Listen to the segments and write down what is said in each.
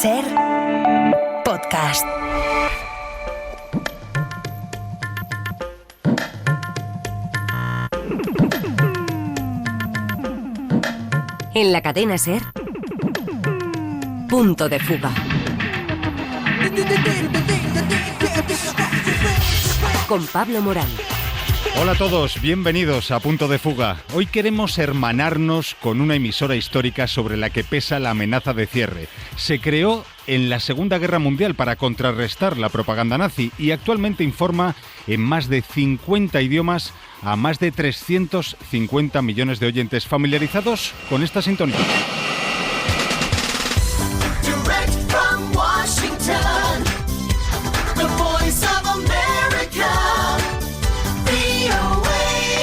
Ser podcast. En la cadena Ser, Punto de Fuga. Con Pablo Morán. Hola a todos, bienvenidos a Punto de Fuga. Hoy queremos hermanarnos con una emisora histórica sobre la que pesa la amenaza de cierre. Se creó en la Segunda Guerra Mundial para contrarrestar la propaganda nazi y actualmente informa en más de 50 idiomas a más de 350 millones de oyentes familiarizados con esta sintonía.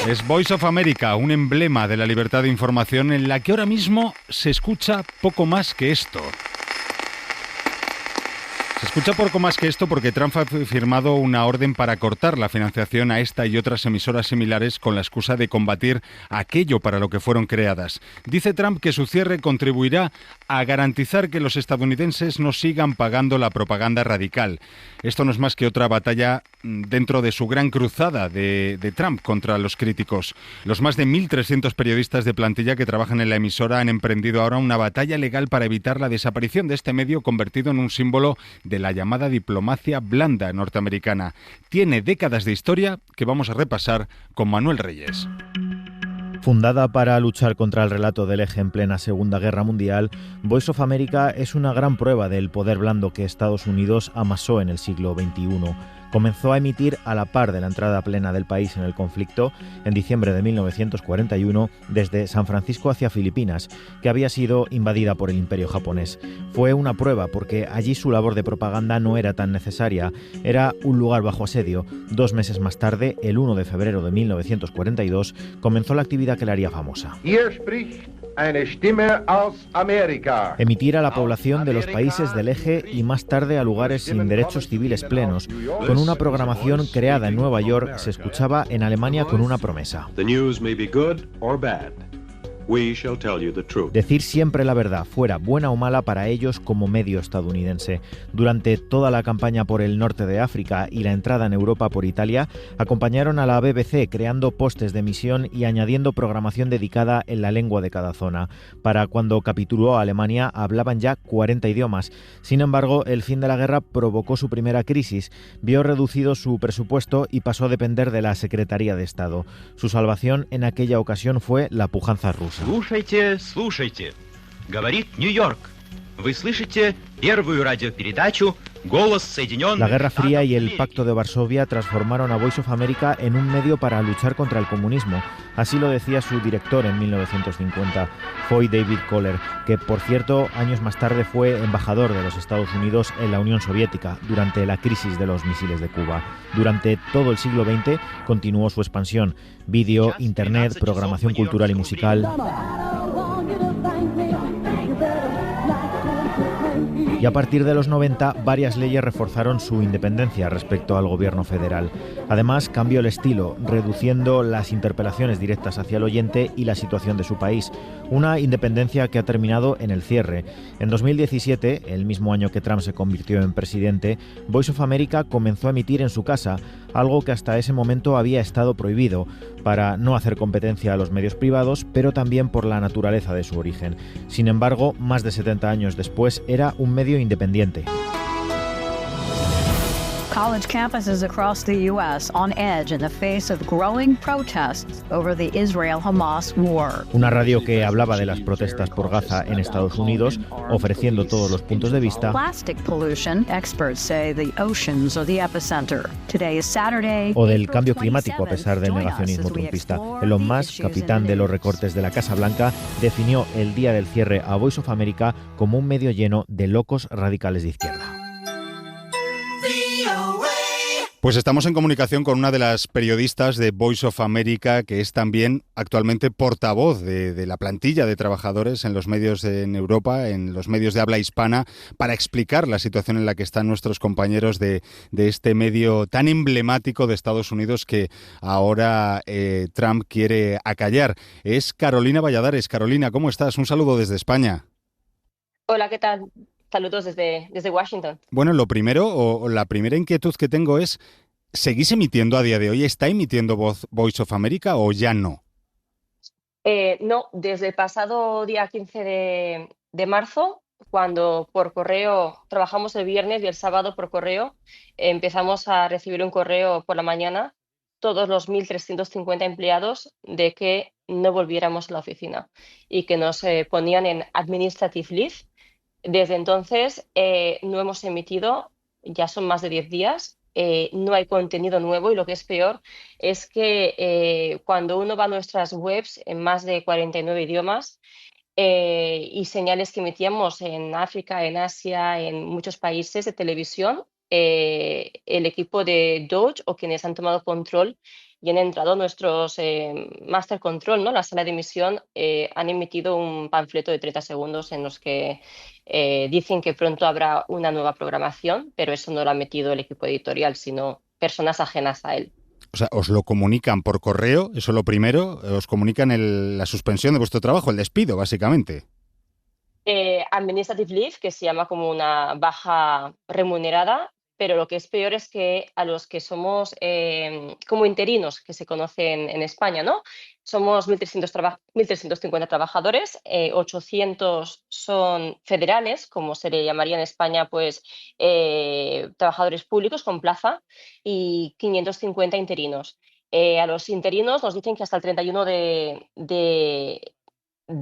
Es Voice of America, un emblema de la libertad de información en la que ahora mismo se escucha poco más que esto. Se escucha poco más que esto porque Trump ha firmado una orden para cortar la financiación a esta y otras emisoras similares con la excusa de combatir aquello para lo que fueron creadas. Dice Trump que su cierre contribuirá a garantizar que los estadounidenses no sigan pagando la propaganda radical. Esto no es más que otra batalla dentro de su gran cruzada de Trump contra los críticos. Los más de 1.300 periodistas de plantilla que trabajan en la emisora han emprendido ahora una batalla legal para evitar la desaparición de este medio convertido en un símbolo de la llamada diplomacia blanda norteamericana. Tiene décadas de historia que vamos a repasar con Manuel Reyes. Fundada para luchar contra el relato del eje en plena Segunda Guerra Mundial, Voice of America es una gran prueba del poder blando que Estados Unidos amasó en el siglo XXI. Comenzó a emitir a la par de la entrada plena del país en el conflicto en diciembre de 1941 desde San Francisco hacia Filipinas, que había sido invadida por el Imperio japonés. Fue una prueba porque allí su labor de propaganda no era tan necesaria, era un lugar bajo asedio. 2 meses más tarde, el 1 de febrero de 1942, comenzó la actividad que la haría famosa. Emitir a la población de los países del eje y más tarde a lugares sin derechos civiles plenos. Con una programación creada en Nueva York, se escuchaba en Alemania con una promesa. Decir siempre la verdad, fuera buena o mala para ellos como medio estadounidense. Durante toda la campaña por el norte de África y la entrada en Europa por Italia, acompañaron a la BBC creando postes de emisión y añadiendo programación dedicada en la lengua de cada zona. Para cuando capituló a Alemania hablaban ya 40 idiomas. Sin embargo, el fin de la guerra provocó su primera crisis, vio reducido su presupuesto y pasó a depender de la Secretaría de Estado. Su salvación en aquella ocasión fue la pujanza rusa. Слушайте, слушайте. Говорит Нью-Йорк. Вы слышите первую радиопередачу «Голос Соединенных». La Guerra Fría y el Pacto de Varsovia transformaron a Voice of America en un medio para luchar contra el comunismo. Así lo decía su director en 1950, Foy David Kohler, que por cierto años más tarde fue embajador de los Estados Unidos en la Unión Soviética durante la crisis de los misiles de Cuba. Durante todo el siglo XX continuó su expansión: vídeo, internet, programación cultural y musical. Y a partir de los 90, varias leyes reforzaron su independencia respecto al gobierno federal. Además, cambió el estilo, reduciendo las interpelaciones directas hacia el oyente y la situación de su país. Una independencia que ha terminado en el cierre. En 2017, el mismo año que Trump se convirtió en presidente, Voice of America comenzó a emitir en su casa, algo que hasta ese momento había estado prohibido, para no hacer competencia a los medios privados, pero también por la naturaleza de su origen. Sin embargo, más de 70 años después, era un medio independiente. College campuses across the U.S. on edge in the face of growing protests over the Israel-Hamas war. Una radio que hablaba de las protestas por Gaza en Estados Unidos, ofreciendo todos los puntos de vista. Plastic pollution, experts say the oceans are the epicenter. Today is Saturday. O del cambio climático a pesar del negacionismo trumpista. Elon Musk, capitán de los recortes de la Casa Blanca, definió el día del cierre a Voice of America como un medio lleno de locos radicales de izquierda. Pues estamos en comunicación con una de las periodistas de Voice of America, que es también actualmente portavoz de la plantilla de trabajadores en los medios en Europa, en los medios de habla hispana, para explicar la situación en la que están nuestros compañeros de este medio tan emblemático de Estados Unidos que ahora Trump quiere acallar. Es Carolina Valladares. Carolina, ¿cómo estás? Un saludo desde España. Hola, ¿qué tal? Saludos desde Washington. Bueno, lo primero, o la primera inquietud que tengo es, ¿seguís emitiendo a día de hoy? ¿Está emitiendo Voice of America o ya no? No, desde el pasado día 15 de marzo, cuando por correo trabajamos el viernes y el sábado por correo, empezamos a recibir un correo por la mañana, todos los 1.350 empleados, de que no volviéramos a la oficina y que nos ponían en administrative leave. Desde entonces no hemos emitido, ya son más de 10 días, no hay contenido nuevo y lo que es peor es que cuando uno va a nuestras webs en más de 49 idiomas y señales que emitíamos en África, en Asia, en muchos países de televisión, el equipo de Doge o quienes han tomado control y han entrado nuestros Master Control, ¿no? La sala de emisión, han emitido un panfleto de 30 segundos en los que dicen que pronto habrá una nueva programación, pero eso no lo ha metido el equipo editorial, sino personas ajenas a él. O sea, os lo comunican por correo, eso lo primero, os comunican la suspensión de vuestro trabajo, el despido, básicamente. Administrative leave, que se llama como una baja remunerada, pero lo que es peor es que a los que somos como interinos, que se conocen en España, ¿no? Somos 1.350 trabajadores, 800 son federales, como se le llamaría en España, pues trabajadores públicos con plaza, y 550 interinos. A los interinos nos dicen que hasta el 31 de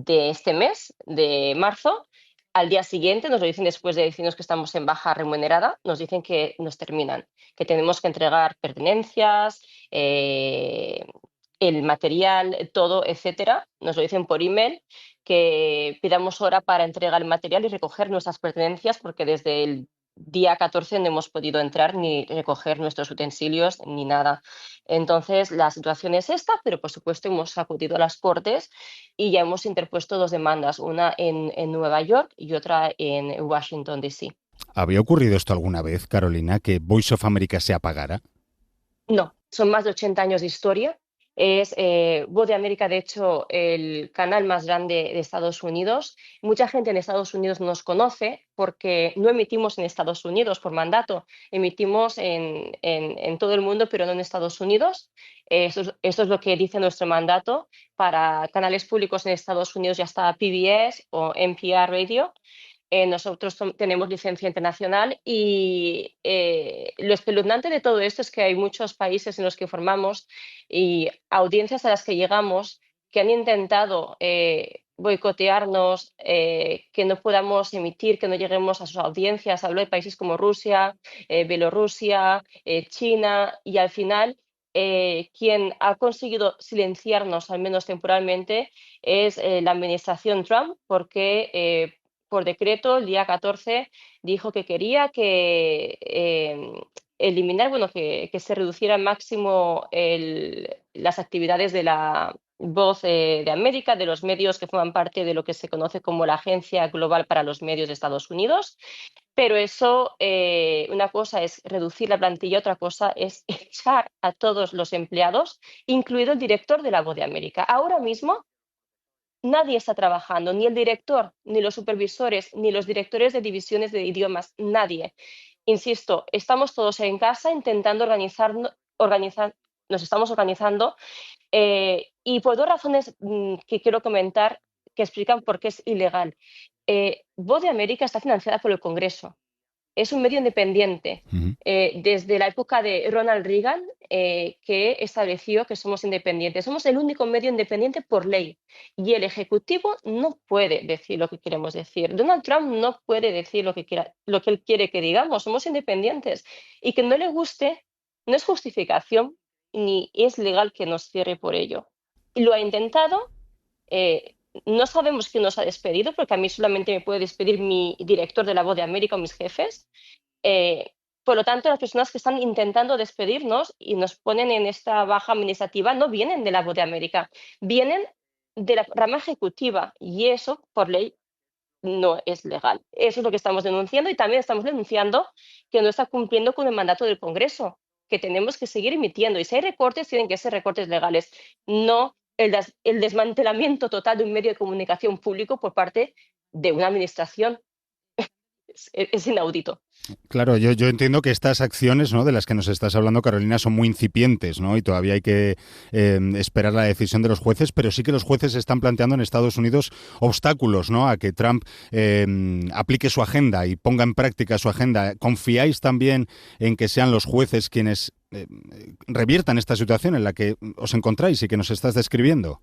este mes, de marzo, al día siguiente, nos lo dicen después de decirnos que estamos en baja remunerada, nos dicen que nos terminan, que tenemos que entregar pertenencias, el material, todo, etcétera. Nos lo dicen por email, que pidamos hora para entregar el material y recoger nuestras pertenencias, porque desde el día 14 no hemos podido entrar ni recoger nuestros utensilios ni nada. Entonces, la situación es esta, pero por supuesto hemos acudido a las Cortes y ya hemos interpuesto 2 demandas, una en Nueva York y otra en Washington, D.C. ¿Había ocurrido esto alguna vez, Carolina, que Voice of America se apagara? No, son más de 80 años de historia. Es Voz de América, de hecho, el canal más grande de Estados Unidos. Mucha gente en Estados Unidos nos conoce porque no emitimos en Estados Unidos por mandato, emitimos en todo el mundo, pero no en Estados Unidos. Esto es lo que dice nuestro mandato. Para canales públicos en Estados Unidos ya está PBS o NPR Radio. Nosotros tenemos licencia internacional y lo espeluznante de todo esto es que hay muchos países en los que formamos y audiencias a las que llegamos que han intentado boicotearnos, que no podamos emitir, que no lleguemos a sus audiencias. Hablo de países como Rusia, Bielorrusia, China, y al final quien ha conseguido silenciarnos, al menos temporalmente, es la administración Trump, porque por decreto, el día 14, dijo que quería que eliminar, bueno, que se reduciera al máximo las actividades de la Voz de América, de los medios que forman parte de lo que se conoce como la Agencia Global para los Medios de Estados Unidos. Pero eso, una cosa es reducir la plantilla, otra cosa es echar a todos los empleados, incluido el director de la Voz de América. Ahora mismo nadie está trabajando, ni el director, ni los supervisores, ni los directores de divisiones de idiomas, nadie. Insisto, estamos todos en casa intentando nos estamos organizando y por 2 razones que quiero comentar que explican por qué es ilegal. Voz de América está financiada por el Congreso. Es un medio independiente. Uh-huh. Desde la época de Ronald Reagan, que estableció que somos independientes. Somos el único medio independiente por ley. Y el Ejecutivo no puede decir lo que queremos decir. Donald Trump no puede decir lo que él quiere que digamos. Somos independientes. Y que no le guste no es justificación ni es legal que nos cierre por ello. Y lo ha intentado. No sabemos quién nos ha despedido, porque a mí solamente me puede despedir mi director de la Voz de América o mis jefes. Por lo tanto, las personas que están intentando despedirnos y nos ponen en esta baja administrativa no vienen de la Voz de América, vienen de la rama ejecutiva y eso, por ley, no es legal. Eso es lo que estamos denunciando y también estamos denunciando que no está cumpliendo con el mandato del Congreso, que tenemos que seguir emitiendo y si hay recortes, tienen que ser recortes legales, no el desmantelamiento total de un medio de comunicación público por parte de una administración. es inaudito. Claro, yo entiendo que estas acciones, ¿no?, de las que nos estás hablando, Carolina, son muy incipientes, ¿no? Y todavía hay que esperar la decisión de los jueces, pero sí que los jueces están planteando en Estados Unidos obstáculos, ¿no?, a que Trump aplique su agenda y ponga en práctica su agenda. ¿Confiáis también en que sean los jueces quienes reviertan esta situación en la que os encontráis y que nos estás describiendo?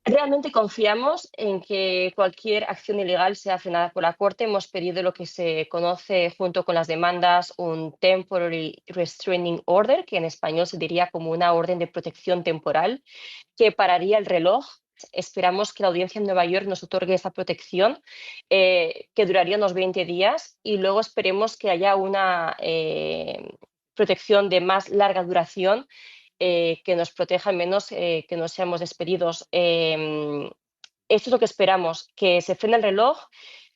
Realmente confiamos en que cualquier acción ilegal sea frenada por la Corte. Hemos pedido lo que se conoce junto con las demandas un Temporary Restraining Order, que en español se diría como una orden de protección temporal, que pararía el reloj. Esperamos que la audiencia en Nueva York nos otorgue esa protección, que duraría unos 20 días, y luego esperemos que haya una protección de más larga duración, que nos proteja menos, que no seamos despedidos. Esto es lo que esperamos, que se frene el reloj,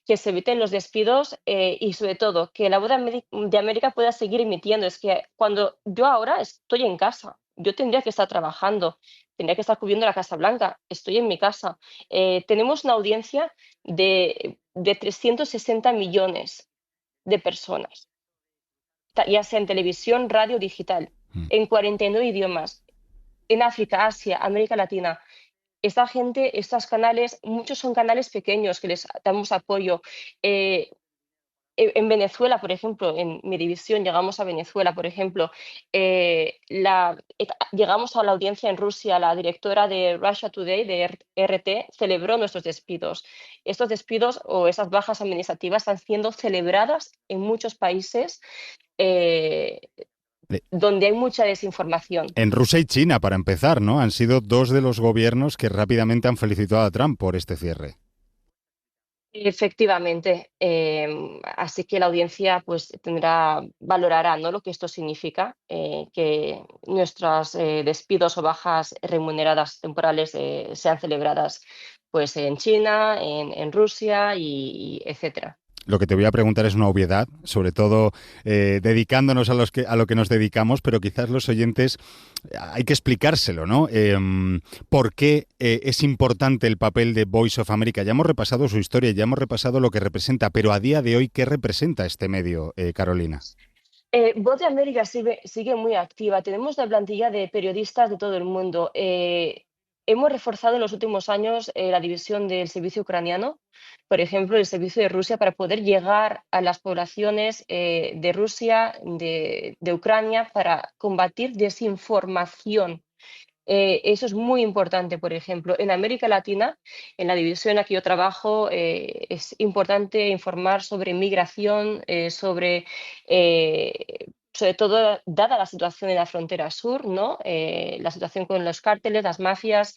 que se eviten los despidos, y sobre todo que la voz de América pueda seguir emitiendo. Es que cuando yo ahora estoy en casa, yo tendría que estar trabajando, tendría que estar cubriendo la Casa Blanca, estoy en mi casa. Tenemos una audiencia de 360 millones de personas, ya sea en televisión, radio, digital, en 49 idiomas, en África, Asia, América Latina. Esta gente, estos canales, muchos son canales pequeños que les damos apoyo. En Venezuela, por ejemplo, en mi división llegamos a Venezuela, por ejemplo, llegamos a la audiencia en Rusia, la directora de Russia Today, de RT, celebró nuestros despidos. Estos despidos o esas bajas administrativas están siendo celebradas en muchos países eh, donde hay mucha desinformación. En Rusia y China, para empezar, ¿no? Han sido dos de los gobiernos que rápidamente han felicitado a Trump por este cierre. Efectivamente, así que la audiencia pues valorará, ¿no?, lo que esto significa, que nuestros despidos o bajas remuneradas temporales sean celebradas pues en China, en Rusia y etcétera. Lo que te voy a preguntar es una obviedad, sobre todo dedicándonos a lo que nos dedicamos, pero quizás los oyentes hay que explicárselo, ¿no? ¿Por qué es importante el papel de Voice of America? Ya hemos repasado su historia, ya hemos repasado lo que representa, pero a día de hoy, ¿qué representa este medio, Carolina? Voz de América sigue muy activa. Tenemos una plantilla de periodistas de todo el mundo. Hemos reforzado en los últimos años la división del servicio ucraniano, por ejemplo, el servicio de Rusia, para poder llegar a las poblaciones de Rusia, de Ucrania, para combatir desinformación. Eso es muy importante, por ejemplo. En América Latina, en la división en la que yo trabajo, es importante informar sobre migración, sobre todo dada la situación en la frontera sur, ¿no? La situación con los cárteles, las mafias,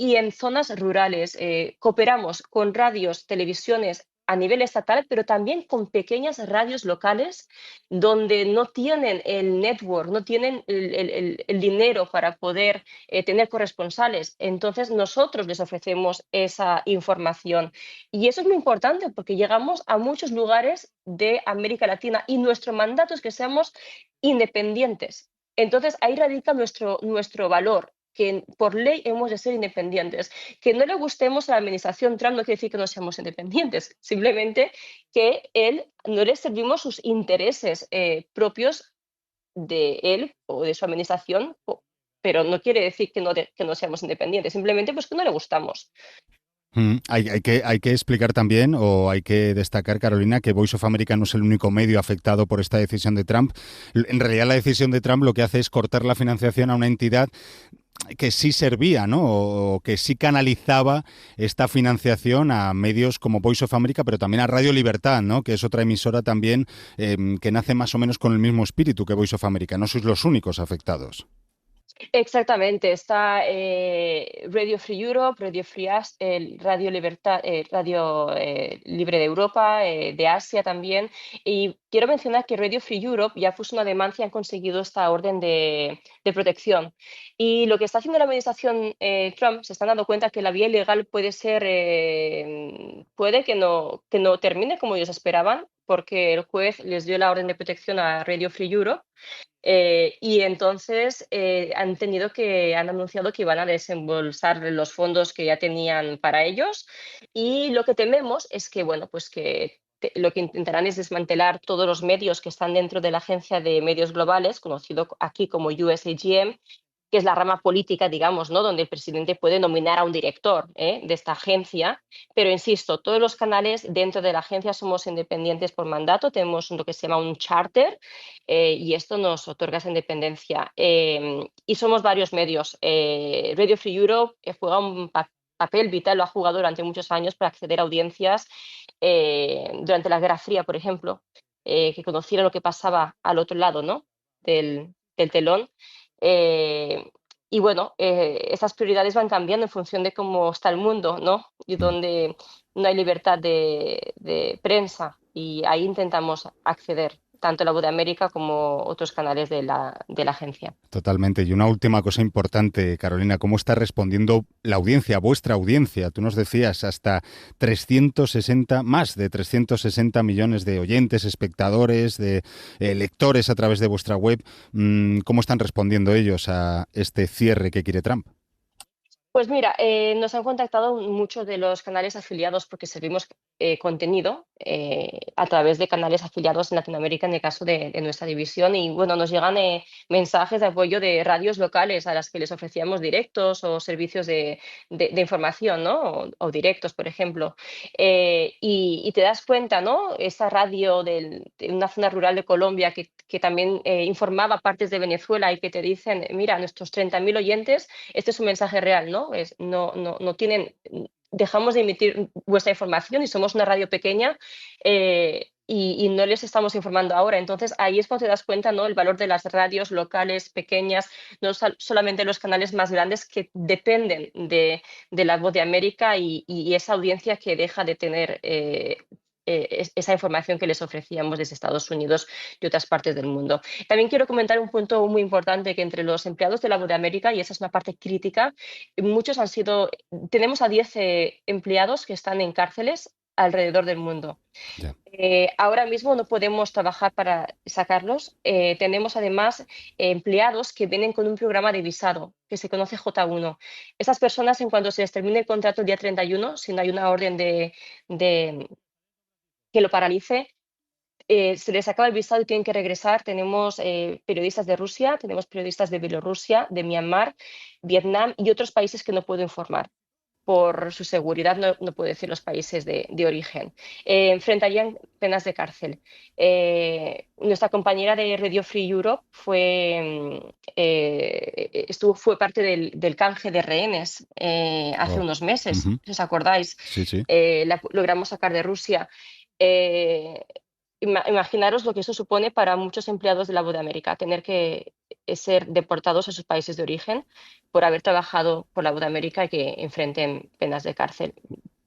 y en zonas rurales. Cooperamos con radios, televisiones a nivel estatal, pero también con pequeñas radios locales donde no tienen el network, no tienen el dinero para poder tener corresponsales. Entonces nosotros les ofrecemos esa información. Y eso es muy importante porque llegamos a muchos lugares de América Latina y nuestro mandato es que seamos independientes. Entonces ahí radica nuestro valor, que por ley hemos de ser independientes. Que no le gustemos a la administración Trump no quiere decir que no seamos independientes, simplemente que no le servimos sus intereses propios de él o de su administración, pero no quiere decir que no seamos independientes, simplemente pues que no le gustamos. Hay que explicar también, o hay que destacar, Carolina, que Voice of America no es el único medio afectado por esta decisión de Trump. En realidad, la decisión de Trump lo que hace es cortar la financiación a una entidad que sí servía, ¿no? O que sí canalizaba esta financiación a medios como Voice of America, pero también a Radio Libertad, ¿no?, que es otra emisora también que nace más o menos con el mismo espíritu que Voice of America. No sois los únicos afectados. Exactamente, está Radio Free Europe, Radio Free Radio Libertad, Radio Libre de Europa, de Asia también. Y quiero mencionar que Radio Free Europe ya puso una demanda y han conseguido esta orden de protección. Y lo que está haciendo la administración Trump, se están dando cuenta que la vía ilegal puede que no termine como ellos esperaban, porque el juez les dio la orden de protección a Radio Free Europe. Y entonces han anunciado que iban a desembolsar los fondos que ya tenían para ellos, y lo que tememos es que, bueno, pues que lo que intentarán es desmantelar todos los medios que están dentro de la Agencia de Medios Globales, conocido aquí como USAGM, que es la rama política, digamos, ¿no?, donde el presidente puede nominar a un director de esta agencia. Pero insisto, todos los canales dentro de la agencia somos independientes por mandato, tenemos lo que se llama un charter y esto nos otorga esa independencia. Y somos varios medios. Radio Free Europe juega un papel vital, lo ha jugado durante muchos años para acceder a audiencias durante la Guerra Fría, por ejemplo, que conociera lo que pasaba al otro lado, ¿no?, del telón. Y bueno, esas prioridades van cambiando en función de cómo está el mundo, ¿no?, y donde no hay libertad de prensa, y ahí intentamos acceder, tanto La Voz de América como otros canales de la agencia. Totalmente. Y una última cosa importante, Carolina, ¿cómo está respondiendo la audiencia, vuestra audiencia? Tú nos decías hasta más de 360 millones de oyentes, espectadores, de lectores a través de vuestra web. ¿Cómo están respondiendo ellos a este cierre que quiere Trump? Pues mira, nos han contactado muchos de los canales afiliados porque servimos contenido a través de canales afiliados en Latinoamérica, en el caso de nuestra división. Y bueno, nos llegan mensajes de apoyo de radios locales a las que les ofrecíamos directos o servicios de información, ¿no?, o directos, por ejemplo. Y te das cuenta, ¿no?, esa radio de una zona rural de Colombia que también informaba partes de Venezuela y que te dicen, mira, nuestros 30.000 oyentes, este es un mensaje real, ¿no? No tienen, dejamos de emitir vuestra información y somos una radio pequeña y no les estamos informando ahora. Entonces ahí es cuando te das cuenta, ¿no?, el valor de las radios locales pequeñas, no solamente los canales más grandes que dependen de La Voz de América y esa audiencia que deja de tener esa información que les ofrecíamos desde Estados Unidos y otras partes del mundo. También quiero comentar un punto muy importante, que entre los empleados de La Voz de América, y esa es una parte crítica, muchos han sido, tenemos a 10 empleados que están en cárceles alrededor del mundo. Ya. Ahora mismo no podemos trabajar para sacarlos. Tenemos además empleados que vienen con un programa de visado que se conoce J1. Esas personas, en cuanto se les termine el contrato el día 31, si no hay una orden que lo paralice, se les acaba el visado y tienen que regresar. Tenemos periodistas de Rusia, tenemos periodistas de Bielorrusia, de Myanmar, Vietnam y otros países que no puedo informar. Por su seguridad no puedo decir los países de origen. Enfrentarían penas de cárcel. Nuestra compañera de Radio Free Europe fue parte del canje de rehenes hace unos meses, si os acordáis. Sí, sí. La logramos sacar de Rusia. Imaginaros lo que eso supone para muchos empleados de La Voz de América, tener que ser deportados a sus países de origen por haber trabajado por La Voz de América y que enfrenten penas de cárcel.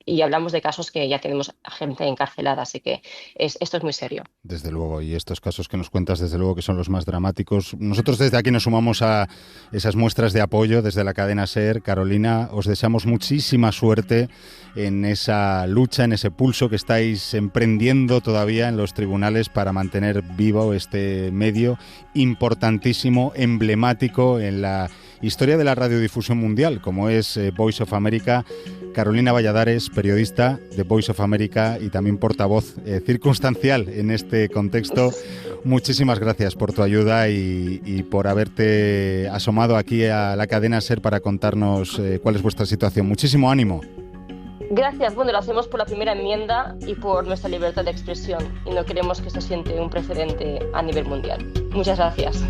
Y hablamos de casos que ya tenemos gente encarcelada, así que esto es muy serio. Desde luego, y estos casos que nos cuentas, desde luego que son los más dramáticos. Nosotros desde aquí nos sumamos a esas muestras de apoyo desde la cadena SER. Carolina, os deseamos muchísima suerte en esa lucha, en ese pulso que estáis emprendiendo todavía en los tribunales para mantener vivo este medio importantísimo, emblemático en la historia de la radiodifusión mundial, como es Voice of America. Carolina Valladares, periodista de Voice of America y también portavoz circunstancial en este contexto. Muchísimas gracias por tu ayuda y por haberte asomado aquí a la cadena SER para contarnos cuál es vuestra situación. Muchísimo ánimo. Gracias. Bueno, lo hacemos por la primera enmienda y por nuestra libertad de expresión, y no queremos que esto siente un precedente a nivel mundial. Muchas gracias.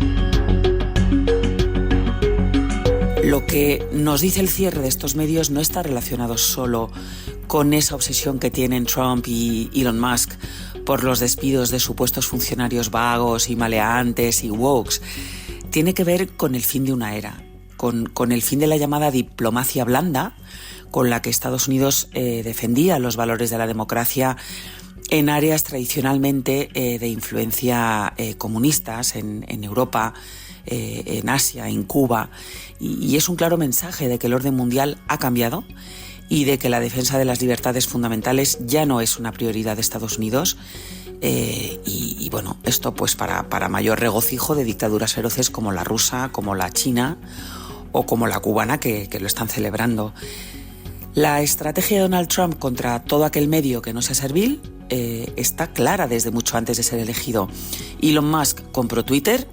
Lo que nos dice el cierre de estos medios no está relacionado solo con esa obsesión que tienen Trump y Elon Musk por los despidos de supuestos funcionarios vagos y maleantes y wokes. Tiene que ver con el fin de una era, con el fin de la llamada diplomacia blanda, con la que Estados Unidos defendía los valores de la democracia en áreas tradicionalmente de influencia comunistas, en Europa, en Asia, en Cuba, y es un claro mensaje de que el orden mundial ha cambiado y de que la defensa de las libertades fundamentales ya no es una prioridad de Estados Unidos. Y bueno, esto pues para mayor regocijo de dictaduras feroces como la rusa, como la china o como la cubana, que lo están celebrando. La estrategia de Donald Trump contra todo aquel medio que no sea servil está clara desde mucho antes de ser elegido. Elon Musk compró Twitter,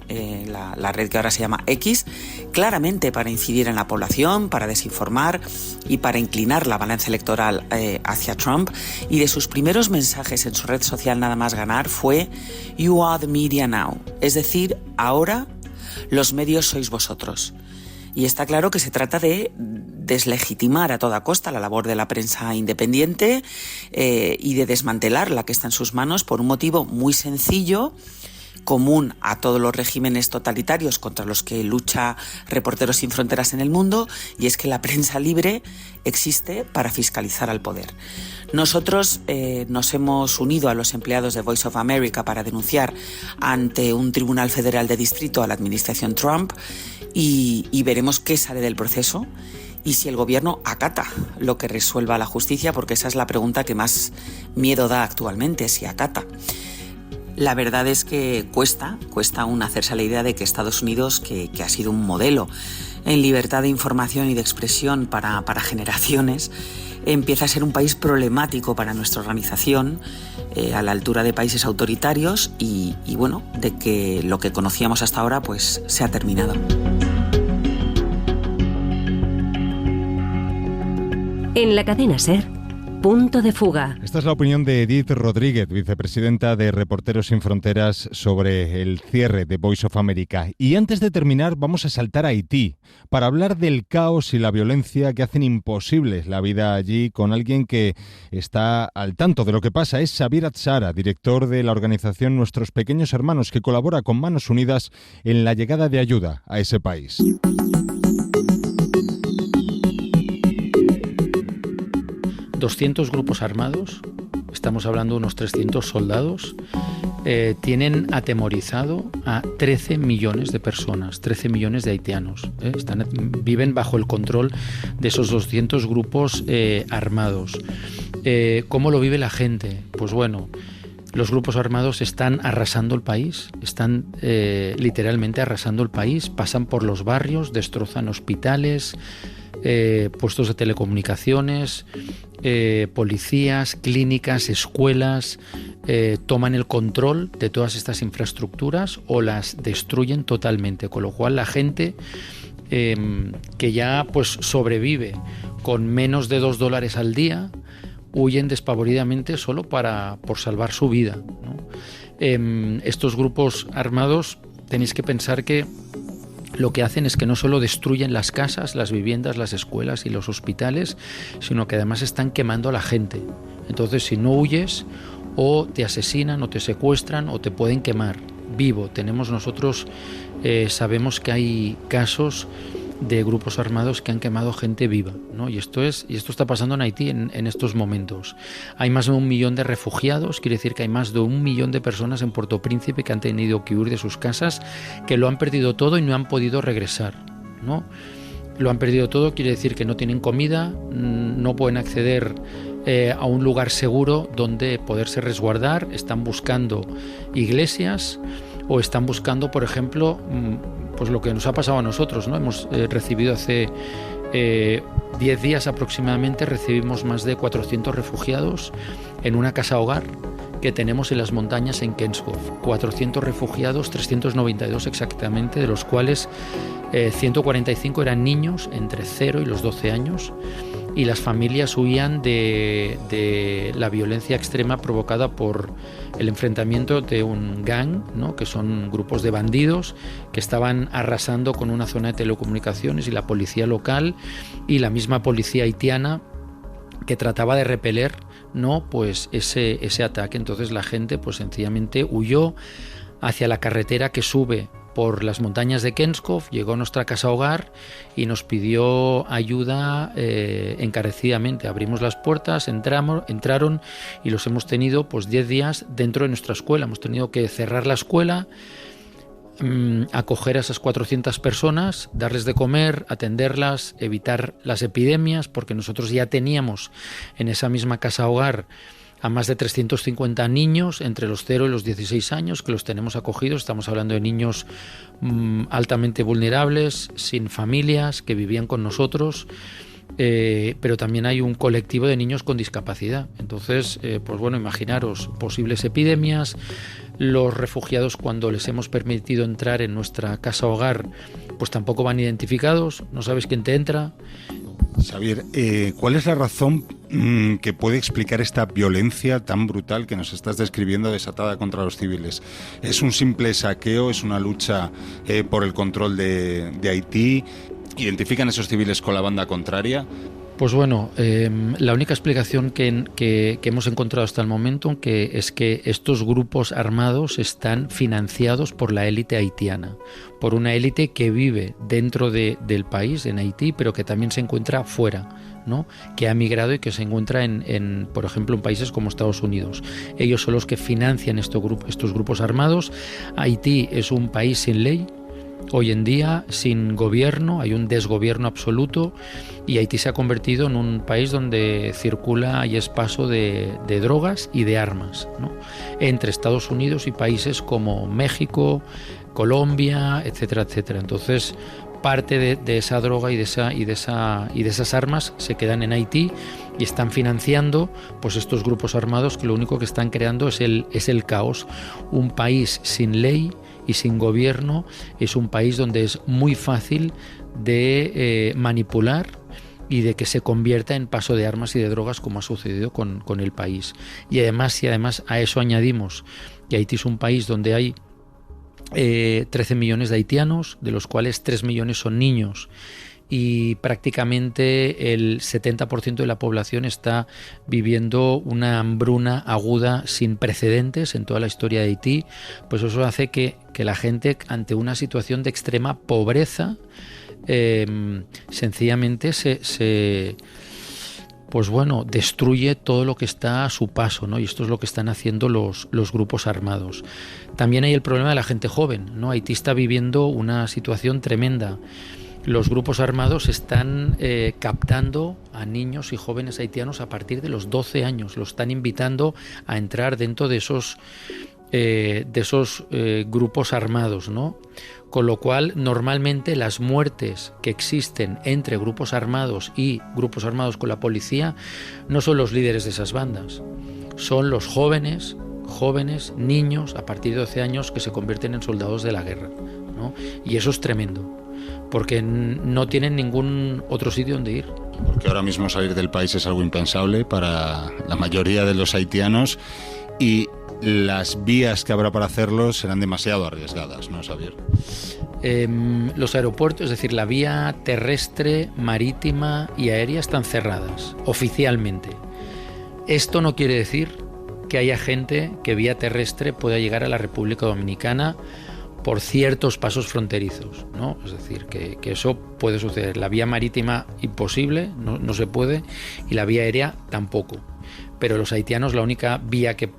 la red que ahora se llama X, claramente para incidir en la población, para desinformar y para inclinar la balanza electoral hacia Trump. Y de sus primeros mensajes en su red social nada más ganar fue "You are the media now", es decir, ahora los medios sois vosotros. Y está claro que se trata de deslegitimar a toda costa la labor de la prensa independiente y de desmantelar la que está en sus manos por un motivo muy sencillo, común a todos los regímenes totalitarios contra los que lucha Reporteros Sin Fronteras en el mundo, y es que la prensa libre existe para fiscalizar al poder. Nosotros nos hemos unido a los empleados de Voice of America para denunciar ante un tribunal federal de distrito a la administración Trump y veremos qué sale del proceso y si el gobierno acata lo que resuelva la justicia, porque esa es la pregunta que más miedo da actualmente, si acata. La verdad es que cuesta aún hacerse a la idea de que Estados Unidos, que ha sido un modelo en libertad de información y de expresión para generaciones, empieza a ser un país problemático para nuestra organización, a la altura de países autoritarios y bueno, de que lo que conocíamos hasta ahora pues se ha terminado. En la cadena SER, Punto de Fuga. Esta es la opinión de Edith Rodríguez, vicepresidenta de Reporteros Sin Fronteras, sobre el cierre de Voice of America. Y antes de terminar, vamos a saltar a Haití para hablar del caos y la violencia que hacen imposible la vida allí, con alguien que está al tanto de lo que pasa. Es Sabir Atzara, director de la organización Nuestros Pequeños Hermanos, que colabora con Manos Unidas en la llegada de ayuda a ese país. 200 grupos armados, estamos hablando de unos 300 soldados, tienen atemorizado a 13 millones de personas, 13 millones de haitianos. Viven bajo el control de esos 200 grupos armados. ¿Cómo lo vive la gente? Pues bueno, los grupos armados están arrasando el país, están literalmente arrasando el país, pasan por los barrios, destrozan hospitales, puestos de telecomunicaciones, policías, clínicas, escuelas, toman el control de todas estas infraestructuras o las destruyen totalmente, con lo cual la gente que ya pues sobrevive con menos de $2 al día huyen despavoridamente solo por salvar su vida, ¿no? Estos grupos armados tenéis que pensar que lo que hacen es que no solo destruyen las casas, las viviendas, las escuelas y los hospitales, sino que además están quemando a la gente. Entonces, si no huyes, o te asesinan, o te secuestran, o te pueden quemar vivo. Nosotros sabemos que hay casos de grupos armados que han quemado gente viva, ¿no? Y esto está pasando en Haití en estos momentos. Hay más de 1 millón de refugiados, quiere decir que hay más de 1 millón de personas en Puerto Príncipe que han tenido que huir de sus casas, que lo han perdido todo y no han podido regresar, ¿no? Lo han perdido todo, quiere decir que no tienen comida, no pueden acceder a un lugar seguro donde poderse resguardar, están buscando iglesias o están buscando, por ejemplo, pues lo que nos ha pasado a nosotros, ¿no? Hemos recibido hace 10 días aproximadamente, recibimos más de 400 refugiados en una casa hogar que tenemos en las montañas en Kenskof. 400 refugiados, 392 exactamente, de los cuales 145 eran niños entre 0 y los 12 años, y las familias huían de la violencia extrema provocada por el enfrentamiento de un gang, ¿no? Que son grupos de bandidos que estaban arrasando con una zona de telecomunicaciones, y la policía local y la misma policía haitiana que trataba de repeler, ¿no? Pues ese ataque. Entonces la gente pues sencillamente huyó hacia la carretera que sube por las montañas de Kenskof, llegó a nuestra casa hogar y nos pidió ayuda encarecidamente. Abrimos las puertas, entraron y los hemos tenido pues 10 días dentro de nuestra escuela. Hemos tenido que cerrar la escuela, acoger a esas 400 personas, darles de comer, atenderlas, evitar las epidemias, porque nosotros ya teníamos en esa misma casa hogar a más de 350 niños entre los 0 y los 16 años que los tenemos acogidos. Estamos hablando de niños altamente vulnerables, sin familias, que vivían con nosotros. pero también hay un colectivo de niños con discapacidad. Entonces, pues bueno, imaginaros posibles epidemias, los refugiados cuando les hemos permitido entrar en nuestra casa hogar, pues tampoco van identificados, no sabes quién te entra. Xavier, ¿cuál es la razón que puede explicar esta violencia tan brutal que nos estás describiendo desatada contra los civiles? ¿Es un simple saqueo? ¿Es una lucha por el control de Haití? ¿Identifican esos civiles con la banda contraria? Pues bueno, la única explicación que hemos encontrado hasta el momento es que estos grupos armados están financiados por la élite haitiana, por una élite que vive dentro del país, en Haití, pero que también se encuentra fuera, ¿no? Que ha migrado y que se encuentra por ejemplo, en países como Estados Unidos. Ellos son los que financian estos grupos armados. Haití es un país sin ley. Hoy en día, sin gobierno, hay un desgobierno absoluto y Haití se ha convertido en un país donde circula y es paso de drogas y de armas, ¿no? Entre Estados Unidos y países como México, Colombia, etcétera, etcétera. Entonces, parte de esa droga y de esas armas se quedan en Haití y están financiando pues estos grupos armados que lo único que están creando es el caos. Un país sin ley y sin gobierno es un país donde es muy fácil de manipular y de que se convierta en paso de armas y de drogas, como ha sucedido con el país. Y además a eso añadimos que Haití es un país donde hay 13 millones de haitianos, de los cuales 3 millones son niños, y prácticamente el 70% de la población está viviendo una hambruna aguda sin precedentes en toda la historia de Haití. Pues eso hace que la gente, ante una situación de extrema pobreza, sencillamente pues bueno, destruye todo lo que está a su paso, ¿no? Y esto es lo que están haciendo los grupos armados. También hay el problema de la gente joven, ¿no? Haití está viviendo una situación tremenda. Los grupos armados están captando a niños y jóvenes haitianos a partir de los 12 años. Los están invitando a entrar dentro de esos grupos armados, ¿no? Con lo cual, normalmente las muertes que existen entre grupos armados y grupos armados con la policía no son los líderes de esas bandas, son los jóvenes, niños a partir de 12 años que se convierten en soldados de la guerra, ¿no? Y eso es tremendo, porque no tienen ningún otro sitio donde ir. Porque ahora mismo salir del país es algo impensable para la mayoría de los haitianos y las vías que habrá para hacerlo serán demasiado arriesgadas, ¿no, Xavier? Los aeropuertos, es decir, la vía terrestre, marítima y aérea están cerradas, oficialmente. Esto no quiere decir que haya gente que vía terrestre pueda llegar a la República Dominicana por ciertos pasos fronterizos, ¿no? Es decir, que eso puede suceder. La vía marítima imposible, no se puede, y la vía aérea tampoco. Pero los haitianos, la única vía que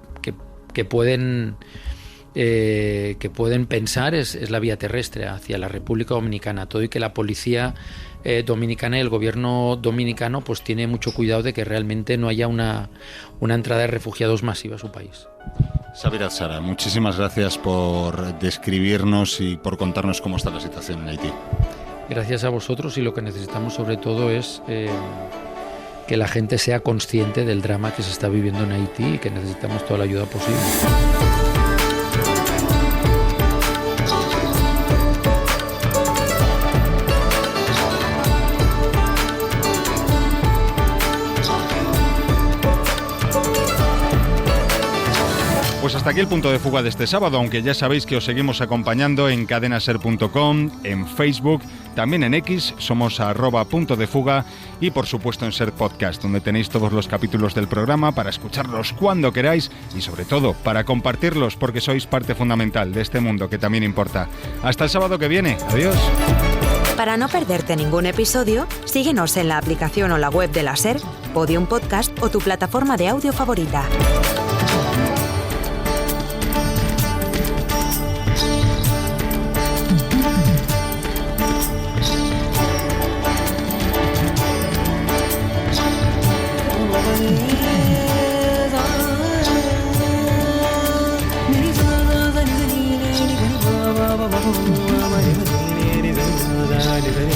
pueden pensar es la vía terrestre hacia la República Dominicana, todo y que la policía dominicana y el gobierno dominicano pues tiene mucho cuidado de que realmente no haya una entrada de refugiados masiva a su país. Xavier Azara, muchísimas gracias por describirnos y por contarnos cómo está la situación en Haití. Gracias a vosotros, y lo que necesitamos sobre todo es que la gente sea consciente del drama que se está viviendo en Haití y que necesitamos toda la ayuda posible. Pues hasta aquí el punto de fuga de este sábado, aunque ya sabéis que os seguimos acompañando en cadenaser.com, en Facebook, también en X, somos @puntodefuga y por supuesto en Ser Podcast, donde tenéis todos los capítulos del programa para escucharlos cuando queráis y sobre todo para compartirlos, porque sois parte fundamental de este mundo que también importa. Hasta el sábado que viene. Adiós. Para no perderte ningún episodio, síguenos en la aplicación o la web de la Ser, Podium Podcast o tu plataforma de audio favorita. Dale, dale.